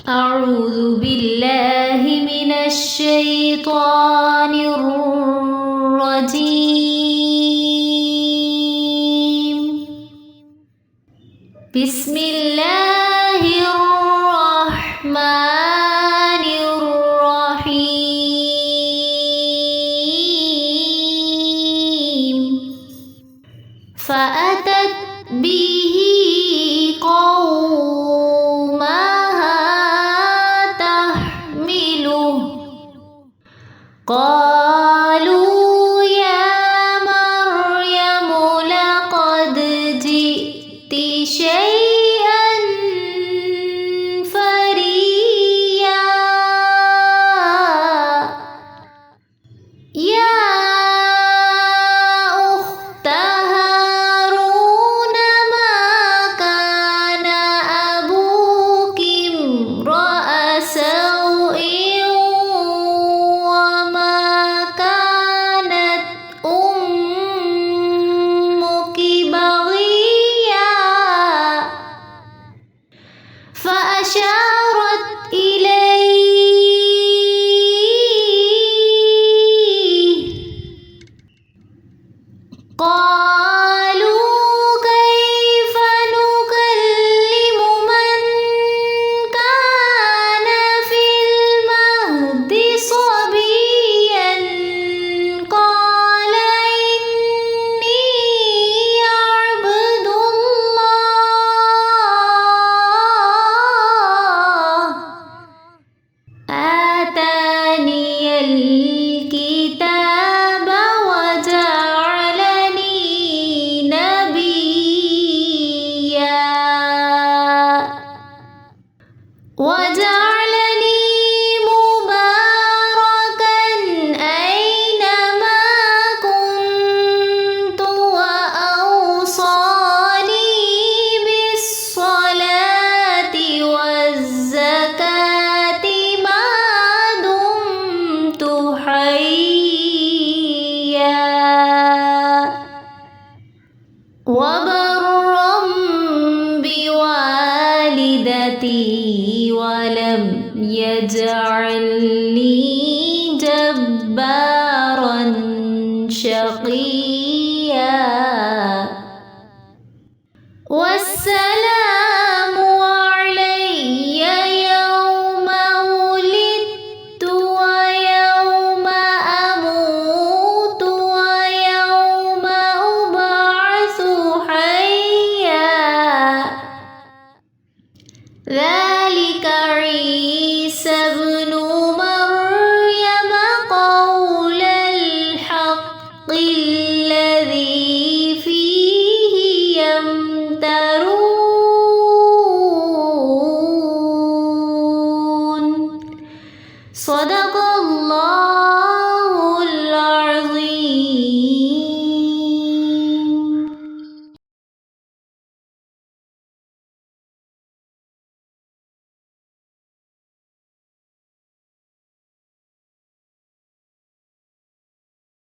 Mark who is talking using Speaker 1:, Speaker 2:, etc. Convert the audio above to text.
Speaker 1: أعوذ بالله من الشيطان الرجيم. بسم الله الرحمن الرحيم. فأتت به قومها تحمله قالوا يا مريم لقد جئت شيئا فريا يا أخت هارون ما كان أبوك امرأ سوء وما كانت أمك بغيا فأشارت إليه قالوا كيف نكلم من كان في المهد صبيا قال إني عبد الله آتاني الكتاب وجعلني نبيا وجعلني مباركا أينما كنت وأوصاني بالصلاة والزكاة ما دمت حيا وبرا بوالدتي ولم يجعلني جبارا شقيا والسلام علي يوم ولدت ويوم أموت ويوم أبعث حيا ذلك عيسى ابن مريم قول الحق الذي فيه يمترون صدق الله